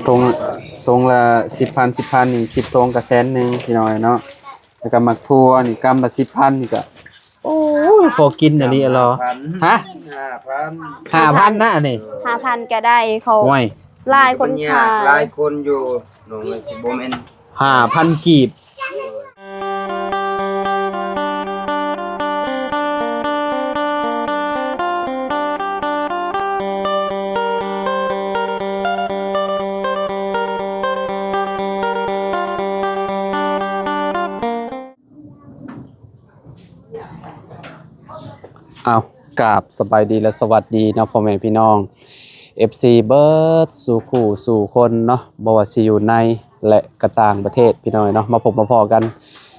ทงทงละ10,000นี่10ทงก็100,000พี่น้อยเนาะแล้วก็มักทั่วนี่กำละ10,000นี่ก็โอ้ยพอกินน่ะลิอะเหรอฮะ5,000นะอันนี้5,000ก็ได้เขา โอ้ยหลายคนขายหลายคนอยู่น้องสิบ่แม่น5,000กีบเอากราบสบายดีและสวัสดีเนาะพ่อแม่พี่น้อง FC เบิร์ดสู่คู่สู่คนเนาะบ่ว่าสิอยู่ในและก็ต่างประเทศพี่น้องเนาะมาพบมาพอกัน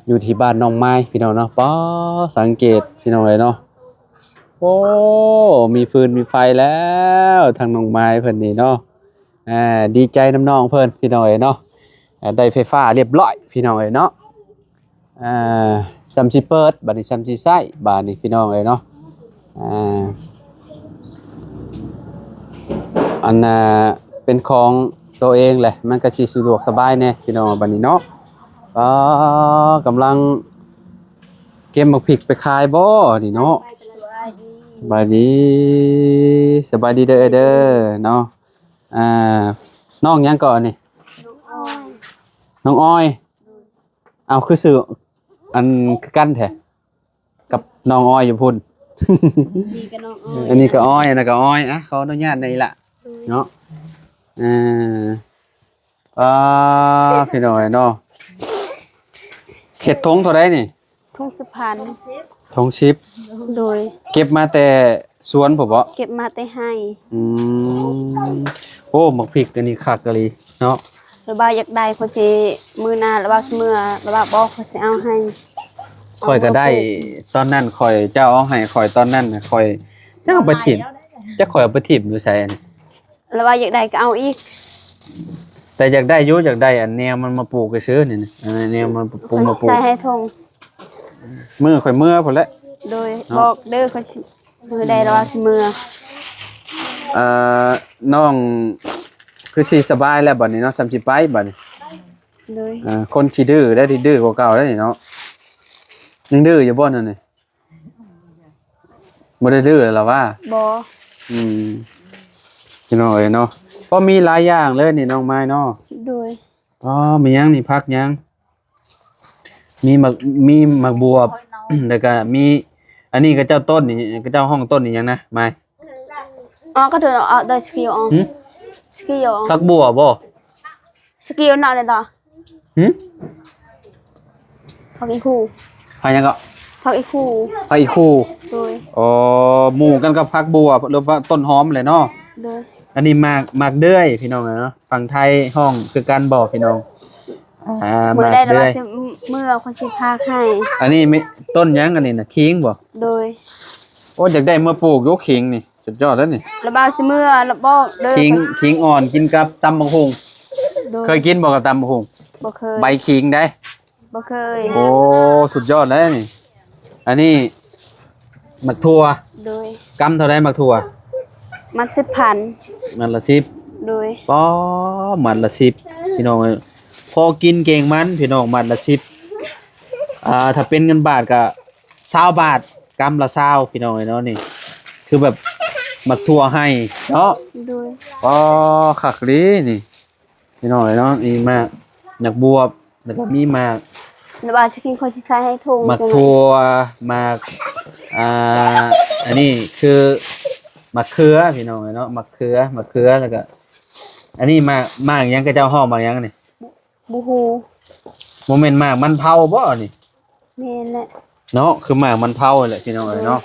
อยู่ที่บ้านน้องไม้พี่น้องเนาะป้อสังเกตพี่น้องเนาะโอ้มีฟืนมีไฟแล้วทางน้องไม้เพิ่นนี่เนาะดีใจน้ำน้องเพิ่นพี่น้องเนาะได้ไฟฟ้าเรียบร้อยพี่น้องเนาะซัมซิเปิดบัดนี้ซัมซิไส้บัดนี้พี่น้องเนาะอันเป็นของตัวเองแหละมันก็สิสะดวกสบายแน่พี่น้องบัดนี้เนาะกำลังเก็บหมกพริกไปขายบ่นี่เนาะสบายดีสบายดีเด้อเนาะน้องยังก่อนนี่น้องอ้อยเอาคือสื่ออันคือกันแท้กับน้องอ้อยอยู่พุ่นอันนี้ก็อ้อยอันนั้นก็อ้อยอ่ะเขาอนุญาตในละเนาะพี่น้อยเนาะเข็ดทงเท่าไรนี่ทง10,000ทงชิปโดยเก็บมาแต่สวนผมบ่เก็บมาแต่ให้โอ้หมกพริกอันนี้คักกะลีเนาะแล้วบ่าอยากได้คนสิมื้อหน้าแล้วบ่ามื้อแล้วบ่าบอกเขาสิเอาให้ข่อยก็ได้ตอนนั้นข่อยเจ้าเอาให้ข่อยตอนนั้นข่อยจะเอาไปถิ่มจะข่อยเอาไปถิ่มอยู่ไสอันแล้วว่าอยากได้ก็เอาอีกแต่อยากได้อยู่อยากได้อันแนวมันมาปลูกก็ซื้อนี่แนวมันปลูกมาปลูกใส่ให้ทงมื้อข่อยมื้อพุ่นแหละโดยบอกเด้อเขาสิมื้อใดแล้วว่าสิมื้อน้องคือสิสบายแล้วบัดนี้เนาะสำสิไปบัดนี้โดยคนขี้ดื้อได้ที่ดื้อกว่าเก่าแล้วนี่เนาะยังดื้ออยู่บ่นั่นนี่บ่ได้ดื้อแล้วว่าบ่พี่น้องเอ้ยเนาะก็มีหลายอย่างเลยนี่น้องไม้เนาะโดยมีหยังนี่พักหยังมีหมักบวบแล้วก็มีอันนี้ก็เจ้าต้นนี่ก็เจ้าห้องต้นนี่หยังนะไม้ก็เถอะเอาได้สกิลสกิลพักบัวบ่สกิลน่ะเลยต่อพักอีคู่พักหยังก็พักอีคู่โดยหมู่กันกับพักบัวหรือว่าต้นหอมเลยเนาะโดยอันนี้หมากเดือยพี่น้องเนาะฝั่งไทยห้องคือการบอกพี่น้องหมากเดือยเมื่อคนสิพาให้อันนี้ไม่ต้นยังอันนี้น่ะขิงบ่โดยอยากได้เมื่อปลูกยกขิงนี่สุดยอดแล้วนี่แล้วบ่าวสิเมื่อแล้วบอกเด้อขิงอ่อนกินกับตำบักหุ่งเคยกินบ่กับตำบักหุ่งบ่เคยใบขิงได้บ่เคยสุดยอดแล้วนี่อันนี้หมักถั่วโดยกำเท่าไรหมักถั่วมัน10,000มันละ10โดยมันละ10พี่น้องพอกินเก่งมันพี่น้องมันละ10ถ้าเป็นเงินบาทก็20บาทกำละ20พี่น้องเนาะนี่คือแบบหมักถั่วให้เนาะโดยคักดีนี่พี่น้องเนาะนี่มากหนักบวบแล้วก็มีมากแล้วบ่าวสิกินคนสิใส่ให้ทงหมักถั่วมากอันนี้คือมะเขือพี่น้องเนาะมะเขือแล้วก็อันนี้มากยังก็เจ้าห้องมายังนี่บูฮูโมเมนต์มากมันเผาบ่นี่แม่นแหละเนาะคือมากมันเผาแหละพี่น้องเนาะ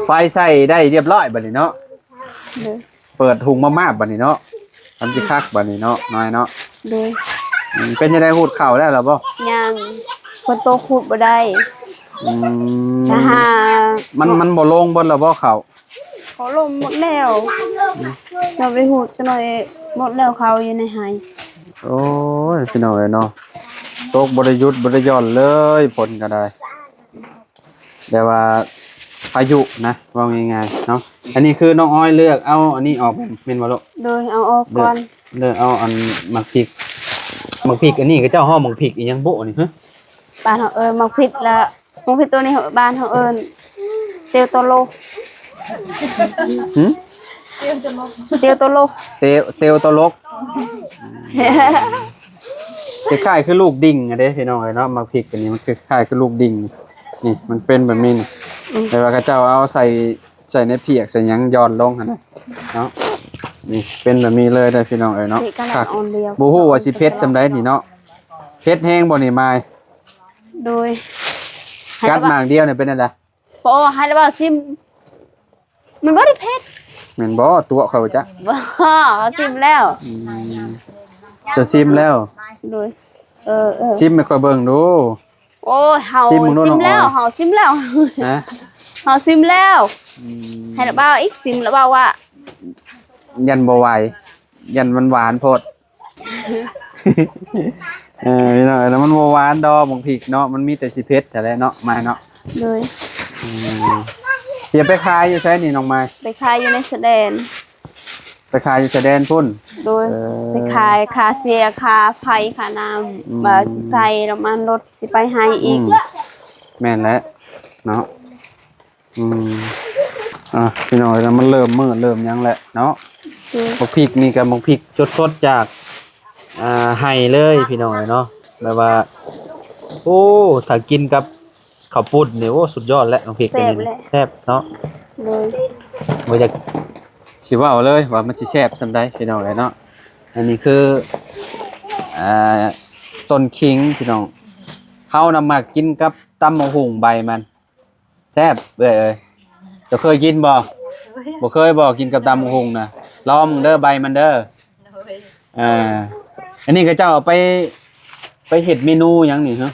ไฟใส่ได้เรียบร้อยบัดนี้เนาะเปิดถุงมาบัดนี้เนาะทำจิคักบัดนี้เนาะน้อยเนาะเป็นยังไงหูดเข่าได้หรอบ่ยังคนโตขุดบ่ได้มันบ่ลงบนหรอบ่เข่าเขาลงหมดแล้วเราไปหูดจะหน่อยหมดแล้วเขาอยู่ในหายโอ้ยพี่น้องเนาะตกบริยุทธ์บริย่อนเลยผลก็ได้แต่ว่าพายุนะว่าง่ายๆเนาะ อันนี้คือน้องอ้อยเลือกเอาอันนี้ออกแม่นบ่ลูก โดยเอาออกก่อน เลือกเอาอันหมักพริกอันนี้ก็เจ้าฮ้อหมักพริกอีหยังโบนี่ฮะ บ้านเฮามักพริกแล้วมักพริกตัวนี้บ้านเฮาเตียวโตโล หึ เตียวโตโล เตวตลกคล้ายๆคือลูกดิ่งอะเด้พี่น้องเอ้ยเนาะหมักพริกอันนี้มันคล้ายๆคือลูกดิ่งนี่มันเป็นแบบนี้นี่แต่ว่าเขาเจ้าเอาใส่ในเพียกใส่หยังย้อนลงหั่นน่ะเนาะนี่เป็นแบบนี้เลยเด้อพี่น้องเอ้ยเนาะ นี่กะ คัก ออนเดียว บ่ฮู้ว่าสิเผ็ดจำได้นี่เนาะเผ็ดแห้งบ่นี่มาย โดย กัดหมากเดียวเนี่ยเป็นอะไร โอ้ให้แล้วบ่ซิมมันบ่ได้เผ็ด แม่นบ่ตัวเขาจ้ะ บ่ซิมแล้ว จะซิมแล้ว โดยเออ ซิมไม่ค่อยเบิ่งดู โอ้ยเฮา ซิมมึงโน่น ซิมแล้ว เอา เฮาซิมแล้ว นะ เฮาซิมแล้วให้แล้วบ่าวอีกซิมแล้วบ่าวว่า ยันบ่ไหวยันมันหวานโพดพี่น้องแล้วมันบ่หวานดอกบางพริกเนาะมันมีแต่สิเผ็ดแต่ละเนาะมาเนาะ โดย เดี๋ยวไปขายอยู่ไสนี่น้องไม้ ไปขายอยู่ในแสดง ไปขายอยู่ชายแดนพุ่น โดย เออ ไปขายค่าเสียค่าไฟค่าน้ำบ่สิใส่น้ำมันรถสิไปให้อีก แม่นแล้วเนาะพี่น้องแล้วมันเริ่มมืดเริ่มหยังแหละเนาะ บักพริกนี่กับบักพริกสดๆจากไห้เลยพี่น้องเนาะแบบว่าโอ้ถ้ากินกับข้าวปุ้นเนี่ยโอ้สุดยอดแล้วบักพริกตัวนี้แซ่บเนาะ เลย บ่อยากสิเว้าเลยว่ามันสิแซ่บซำใดพี่น้องเนาะอันนี้คือต้นขิงพี่น้องเฮานำมากินกับตำมะฮุ่งใบมันแซ่บเอ้ยจะเคยกินบ่เคยบ่กินกับตำมะฮุ่งนะลองเด้อใบมันเด้ออันนี้ก็เจ้าเอาไปเฮ็ดเมนูหยังนี่ฮะ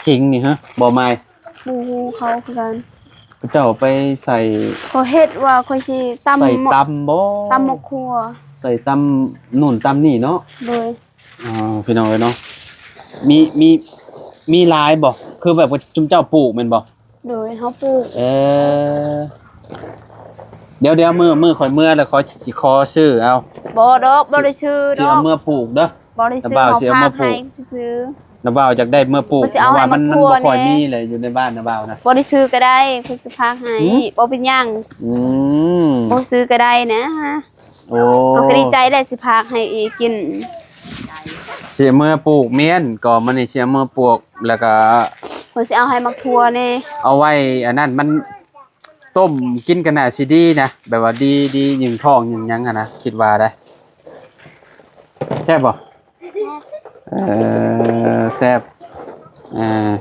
ขิงนี่ฮะบ่ไม้ ปูเขาคือกัน เจ้าไปใส่ เขาเฮ็ดว่าเขาสิตำ ใส่ตำบ่ ตำมะครัว ใส่ตำนู่นตำนี่เนาะ โดย พี่น้องเอ้ยเนาะมีหลายบ่คือแบบว่าจุมเจ้าปลูกแม่นบ่ โดยเฮาปลูก เดี๋ยวมือข่อยเมื่อแล้วขอสิขอซื้อเอา บ่ดอกบ่ได้ชื่อ สิ ดอ เอา ก เมื่อปลูกเด้อ บ่ได้ซื้อ น้าบ่าว เฮา สิเอา พา มาปลู ให้ ก ซื้อ น้าบ่าวอยากได้เมื่อปลูก มันสิ เพ เอา ราะว่า ให้ มัน มาคั่ว บ่ค่อย แน่ มีเลยอยู่ในบ้านน้าบ่าวนะ บ่ได้ซื้อก็ได้คือสิพาให้บ่เป็นหยัง อืม บ่ซื้อก็ได้นะ โอ้ เฮาก็ดีใจได้สิพาให้อีกิน เสียเมื่อปลูกเมียนก็มันนี่เสียเมื่อปลูกแล้วก็ เพิ่นสิเอาให้มาครัวแน่ เอาไว้อันนั้นมันต้มกินกันน่ะสิดีนะแบบว่าดียิงท้องยิงหยังอะนะคิดว่าได้แซ่บบ่แซ่บ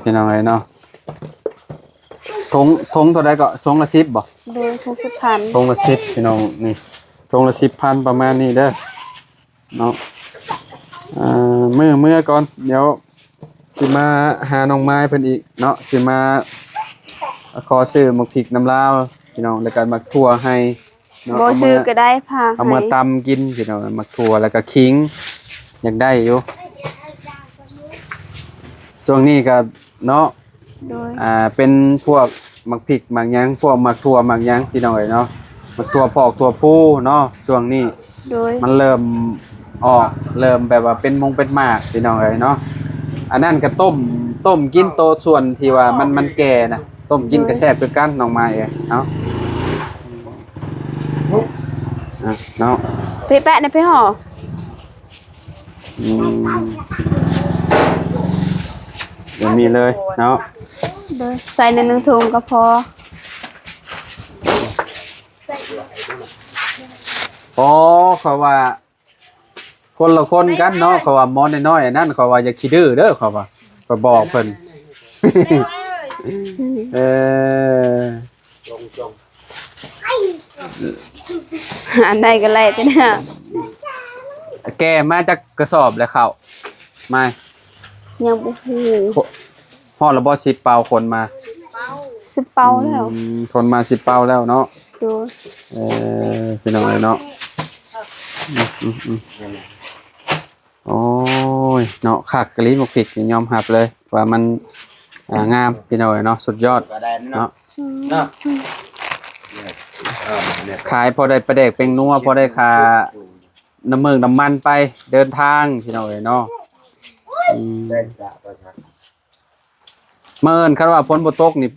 พี่น้องเอ้ยเนาะทงเท่าใดก็ทงละ10บ่ โดยทุกสิพัน ทงละ10พี่น้องนี่ทงละ10,000ประมาณนี้เด้อเนาะเมื่อก่อนเดี๋ยวสิมาหาน้องไม้เพิ่นอีกเนาะสิมาขอซื้อหมกพริกน้ำลาวพี่น้องแล้วก็มักถั่วให้เนาะ บ่ซื้อก็ได้พา เอา ให้ มาตำกินพี่น้องมักถั่วแล้วก็ขิงอยากได้อยู่ช่วงนี้ก็เนาะ โดย เป็นพวกมักพริกมักหยังพวกมักถั่วมักหยังพี่น้องเอ้ยเนาะมักถั่วพอกถั่วผู้เนาะช่วงนี้ โดย มันเริ่มออกเริ่มแบบว่าเป็นเป็นหมากพี่น้องเอ้ยเนาะอันนั้นก็ต้มกินโตส่วนที่ว่ามันแก่นะต้มกินกระแซ่บคือกันน้องไม้เอ้ยเนาะเนาะ ไปแปะในไปห่อ เดี๋ยวมีเลยเนาะ โดยใส่ในหนึ่งถุงก็พอ อ๋อเขาว่าคนละคนกันเนาะเขาว่ามอนน้อยๆอันนั้นเขาว่าอย่าขี้ดื้อเด้อเขาว่าก็บอกเพิ่น อันใดก็ไล่ไปเนี่ย แกมาจากกระสอบแล้วเขาไม่ ยังบ่ฮู้ พ่อระบอ10 เปาคนมา สิเป่าแล้ว คนมา10 เปาแล้วเนาะ โดย พี่น้องเลยเนาะโอ้ยเนาะคักกะลิหมกพริกนี่ยอมรับเลยว่ามันงามพี่น้องเลยเนาะสุดยอด ก็ได้เนาะ เนาะ เนาะ ขายพอได้ประเดกเป็นนัวพอได้ค่าน้ำมันไปเดินทางพี่น้องเอ้ยเนาะเมื่อเอิ้นคันว่าฝนบ่ตกนี่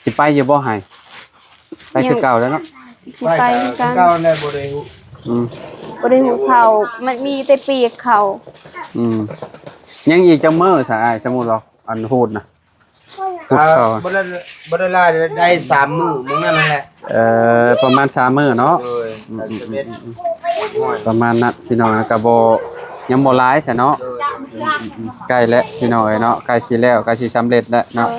สิไปอยู่บ่ให้ไปคือเก่าแล้วเนาะ สิไปกัน เก้าในบ่ได้ฮู้ อืม บ่ได้หูเขามันมีแต่ปีกเขา อืมยังอีกจังมื้อซะอ้ายสมมุติว่าอันพูดนะพูดเข้า บ่ได้ลาได้3มื้อมึงนั่นแหละ ประมาณ3มื้อเนาะ โดย31 ประมาณนั้นพี่น้องนะก็บ่ยังบ่หลายซะเนาะใกล้แล้วพี่น้องเอ้ยเนาะใกล้สิแล้วใกล้สิสำเร็จแล้วเนาะ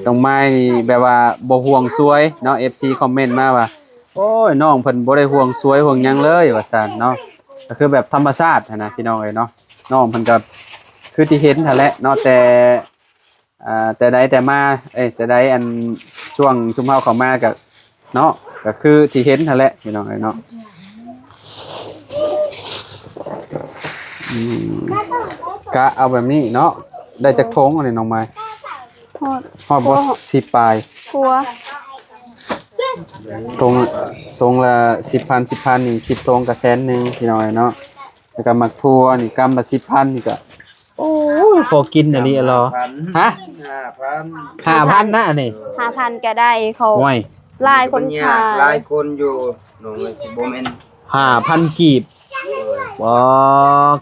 ตรงไม้นี่แบบว่าบ่ห่วงซวยเนาะ FC คอมเมนต์มาว่าโอ้ยน้องเพิ่นบ่ได้ห่วงซวยห่วงหยังเลยว่าซั่นเนาะก็คือแบบธรรมชาติหั้นนะพี่น้องเอ้ยเนาะน้องเพิ่นก็คือที่เห็นนั่นแหละเนาะแต่ใดแต่มาแต่ใดอันช่วงชุมเฮาเข้ามาก็เนาะก็คือที่เห็นนั่นแหละพี่น้องเอ้ยเนาะกะเอาแบบนี้เนาะได้จักทงอันนี้น้องไม้ ทอด ฮอดบ่10ปลาย ครัว ทงละ10,000นี่10ทงก็100,000พี่น้อยเนาะแล้วก็มักทั่วนี่กำละ10,000นี่ก็โอ้ยพอกินอันนี้เหรอฮะ 5,000นะอันนี้ 5,000ก็ได้เขา ห่วย หลายคนขาย หลายคนอยู่น้องเลยสิบ่แม่น 5,000กีบบ่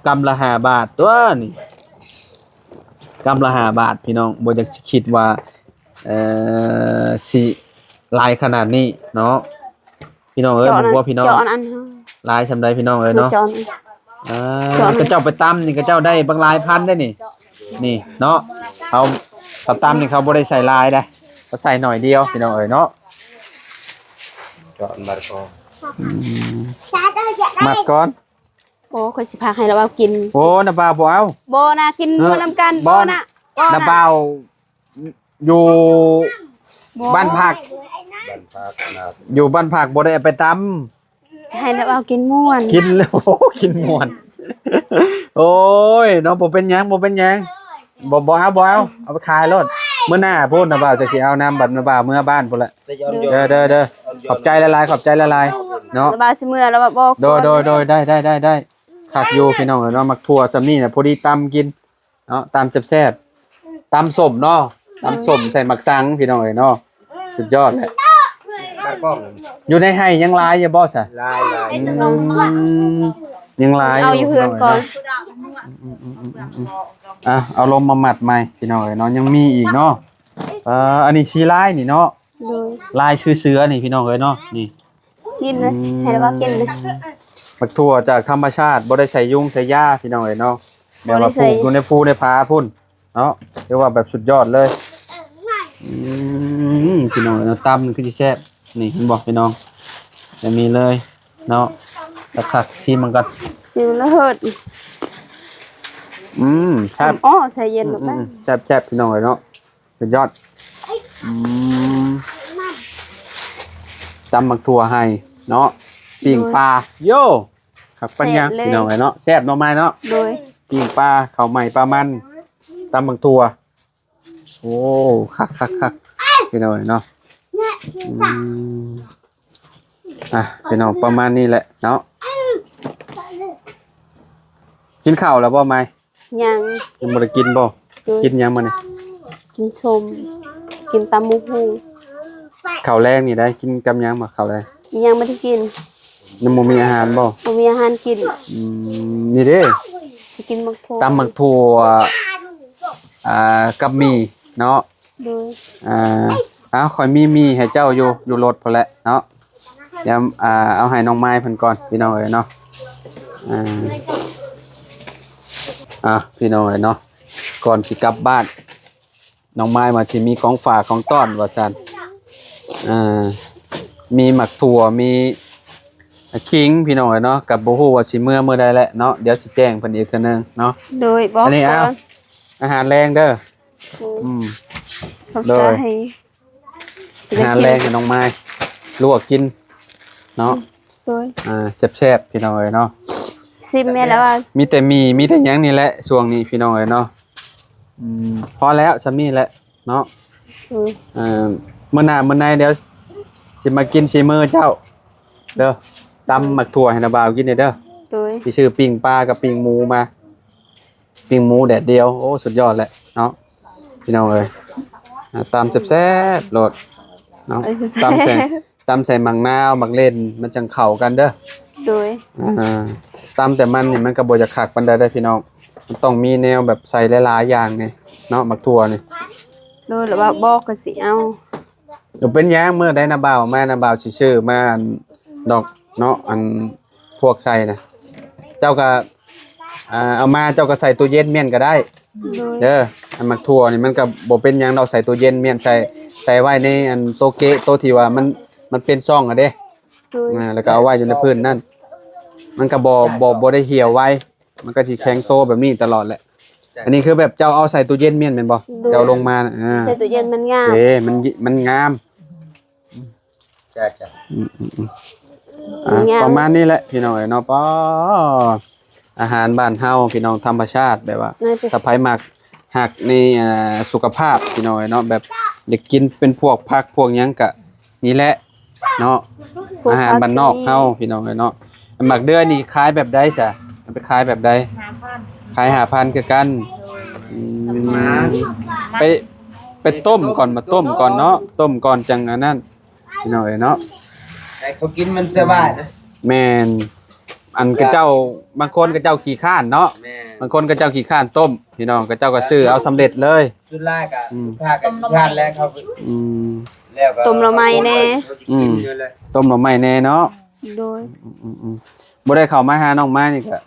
กำละ5 บาทตัวนี่กำละ5 บาทพี่น้องบ่อยากจะคิดว่าสิหลายขนาดนี้เนาะพี่น้องเอ้ยบอกว่าพี่น้อง เจาะอัน หลายสำใดพี่น้องเอ้ยเนาะ เจาะ ก็เจ้าไปตำนี่ก็เจ้าได้บางหลายพันได้นี่นี่เนาะเขาตำนี่เขาบ่ได้ใส่ลายได้เขาใส่หน่อยเดียวพี่น้องเอ้ยเนาะ เจาะมาก่อน มัดก่อน โอ้ข่อยสิพาให้เราเอากิน โอ้น้าบ่าวบ่เอา บ่นะกินมื้อนำกันบ่นะ น้าบ่าวอยู่บ้านพัก บ้านพักนา อยู่บ้านพักบ่ได้เอาไปต ให้เราเอากินม่วน ำกินแล้วโอ้กินม่วนโอ้ยเนาะบ่เป็นหยังบ่เป็นหยังบ่เอาไปขายรถมื้อหน้าพูดน้าบ่าวจะสิเอาน้ำบัดน้าบ่าวเมื่อบ้านพุ่นละ แต่ย้อน เด้อขอบใจหลายๆขอบใจหลายๆเนาะ ระบายสิเมื่อแล้วบ่ โดยได้คักอยู่พี่น้องเนาะมักทั่วซำนี่น่ะพอดีตำกินเนาะตำแซ่บๆตำส้มเนาะตำส้มใส่หมักสังพี่น้องเอ้ยเนาะสุดยอดแหละ บ้านกล้อง อยู่ในไห้ยังหลายอยู่บ่ซะ ลาย ยังหลาย เอาอยู่เฮือนก่อน เอาลมมาหมัดใหม่พี่น้องเอ้ยเนาะยังมีอีกเนาะอันนี้ชีลายนี่เนาะ เลย ลายชื่อเสือนี่พี่น้องเอ้ยเนาะนี่ กินเลยให้เรากินเลย มักทั่วจากธรรมชาติบ่ได้ใส่ยุงใส่ยาพี่น้องเอ้ยเนาะแบบว่าปลูกอยู่ในภูในผาพุ่นเนาะเรียกว่าแบบสุดยอดเลยพี่น้องเนาะตำคือสิแซ่บนี่เห็นบ่พี่น้องจะมีเลยเนาะแล้วคักชิมมันก่อน สิวแล้วเฮิด ครับ อ๋อใส่เย็นลงไป แซ่บพี่น้องเอ้ยเนาะสุดยอดตำมักทั่วให้เนาะปิ้งปลาโย่ครับปัญญาพี่น้องเอ้ยเนาะแซ่บหน่อไม้เนาะ โดย ปิ้งปลาข้าวใหม่ปลามันตำบักตัวโอ้คักพี่น้องเนาะพี่น้องประมาณนี้แหละเนาะกินข้าวแล้วบ่ไหม ยัง ยังบ่ได้กินบ่กินยังมื้อนี้ กินชม กินตำมุกฮู ข้าวแรงนี่ได้กินกับหยังบ่ข้าวแรง ยังไม่ได้กิน ยังบ่มีอาหารบ่ บ่มีอาหารกิน นี่เด้ สิกินมักโท ตำบักถั่วกับหมี่เนาะ โดย ข่อยมีให้เจ้าอยู่รถพุ่นแหละเนาะเดี๋ยวเอาให้น้องไม้เพิ่นก่อนพี่น้องเอ้ยเนาะพี่น้องเอ้ยเนาะก่อนสิกลับบ้านน้องไม้มาสิมีของฝากของต้อนว่าซั่นมีหมักถั่วมีขิงพี่น้องเอ้ยเนาะกับบ่ฮู้ว่าสิมื้อใดแหละเนาะเดี๋ยวสิแจ้งเพิ่นอีกเทื่อนึงเนาะ โดยบอก อันนี้เอา อาหารแรงเด้อโดย อาหารแรงให้น้องไม้ลวกกินเนาะ โดย แซ่บๆพี่น้องเอ้ยเนาะ ซิมแม่แล้วว่า มีแต่หยังนี่แหละช่วงนี้พี่น้องเอ้ยเนาะพอแล้วซำนี้แหละเนาะ มื้อหน้ามื้อในเดี๋ยวสิมากินซีมื้อเจ้าเด้อตำหมักถั่วให้นาบ่าวกินเด้อ โดย สิซื้อปิ้งปลากับปิ้งหมูมาปิ้งหมูแดดเดียวโอ้สุดยอดแหละเนาะพี่น้องเอ้ยตำแซ่บๆโลดเนาะตำใส่หมักนาวหมักเล่นมันจังเข้ากันเด้อ โดย ตำแต่มันนี่มันก็บ่จะคักปานใดเด้อพี่น้องมันต้องมีแนวแบบใส่หลายๆอย่างนี่เนาะหมักถั่วนี่ โดยหรือว่าบอกก็สิเอา เดี๋ยวเป็นหยังมื้อใดนาบ่าวมานาบ่าวสิซื้อมาอันดอกเนาะอันพวกใส่น่ะเจ้าก็เอามาเจ้าก็ใส่ตู้เย็นเมี่ยนก็ได้ โดย เด้ออันหมักถั่วนี่มันก็บ่เป็นหยังดอกใส่ตู้เย็นเมี่ยนใส่ไว้ในอันโตเกะโตที่ว่ามันเป็นซ่องอะเด้ โดย แล้วก็เอาไว้อยู่ในพื้นนั่นมันก็บ่ได้เหี่ยวไว้มันก็สิแข็งโตแบบนี้ตลอดแหละอันนี้คือแบบเจ้าเอาใส่ตู้เย็นเมี่ยนแม่นบ่เจ้าลงมาน่ะ ใส่ตู้เย็นมันงาม มันงาม จ้ะจ้ะ ประมาณนี้แหละพี่น้องเอ้ยเนาะป้ออาหารบ้านเฮาพี่น้องธรรมชาติแบบว่า นั่นเป็น ถ้าไผมักหักในสุขภาพพี่น้องเอ้ยเนาะแบบอยากกินเป็นพวกผักพวกหยังก็นี่แหละเนาะอาหารบ้านนอกเฮาพี่น้องเอ้ยเนาะหมักเดือนี่ขายแบบใดซะไปขายแบบใดขาย5,000คือกันอืมไปต้มก่อนมาต้มก่อนเนาะต้มก่อนจังอันนั้นพี่น้องเอ้ยเนาะ ไอ้เขากินมันสบายนะ แม่นอันกระเจ้าบางคนกระเจ้าขี้ข้านเนาะ แม่ บางคนกระเจ้าขี้ข้านต้มพี่น้องกระเจ้าก็ซื้อเอาสำเร็จเลย จุดแรกอ่ะพากันทานแล้วเขา อืม แล้วก็ ต้มละไม้แน่ อืม กินอยู่เลย ต้มหน่อไม้แน่เนาะ โดย บ่ได้เข้ามาหาน้องไม้นี่ก็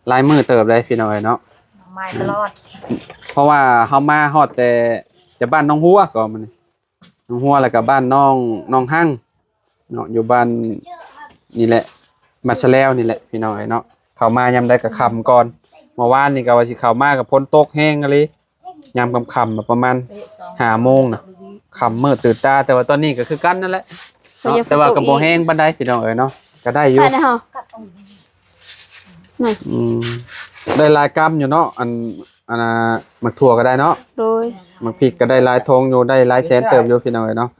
หลายมื้อเติบเลยพี่น้องเนาะ ไม่ตลอด เพราะว่าเฮามาฮอดแต่บ้านน้องหัวก็มันนี่น้องหัวแล้วก็บ้านน้องหั่งเนาะอยู่บ้านนี่แหละมัดสะแล้วนี่แหละพี่น้องเนาะเข้ามายามใดก็ค่ำก่อนเมื่อวานนี่ก็ว่าสิเข้ามาก็ฝนตกแห้งอะลิยามค่ำๆประมาณ5 โมงน่ะค่ำมืดตื่นตาแต่ว่าตอนนี้ก็คือกันนั่นแหละเนาะแต่ว่าก็บ่แห้งปานใดพี่น้องเนาะก็ได้อยู่ ใช่นะฮะ อืมได้หลายกรัมอยู่เนาะอันน่ะหมักถั่วก็ได้เนาะ โดย หมักพริกก็ได้หลายทงอยู่ได้หลายแสนเติบอยู่พี่น้องเนาะ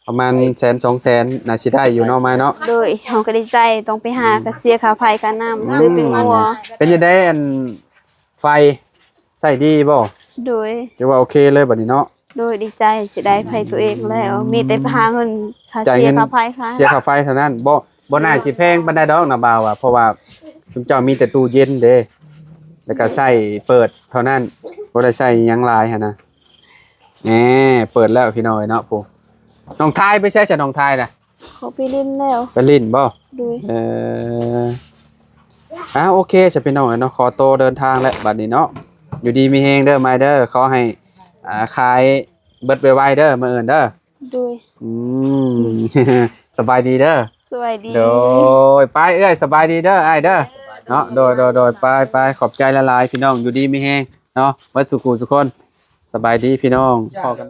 ประมาณ100,000 200,000น่าสิได้อยู่เนาะไม้เนาะ โดยเฮาก็ได้ใจต้องไปหากระเสียค่าไฟค่าน้ำซื้อเป็นงัว เป็นจังได๋อันไฟใช้ดีบ่ โดย ถือว่าโอเคเลยบัดนี้เนาะ โดยดีใจสิได้ไฟตัวเองแล้ว มีแต่ไปหาเงินค่า จ่าย เสีย เงิน ค่าไฟค่ะ เสียค่าไฟเท่านั้นบ่น่าสิแพงปานใดดอกนะบ่าวอ่ะเพราะว่าคุณเจ้ามีแต่ตู้เย็นเด้แล้วก็ใช้เปิดเท่านั้นบ่ได้ใช้หยังหลายหั่นนะแหมเปิดแล้วพี่น้อยเนาะปู่น้องทายไปใช้ซะน้องทายน่ะ เขาไปเล่นแล้ว ไปลิ้นบ่ โดย โอเคจะพี่น้องเนาะขอโตวเดินทางแล้วบัดนี้เนาะอยู่ดีมีแฮงเด้อมาเด้อขอให้ขายเบิดไวๆเด้อมื้ออื่นเด้อ โดย อืม สบายดีเด้อ สวัสดี โดยไปเอ้ยสบายดีเด้ออ้ายเด้อเนาะโดยไปขอบใจละลายพี่น้องอยู่ดีมีแฮงเนาะเบิดสุขุทุกคนสบายดีพี่น้องพอกัน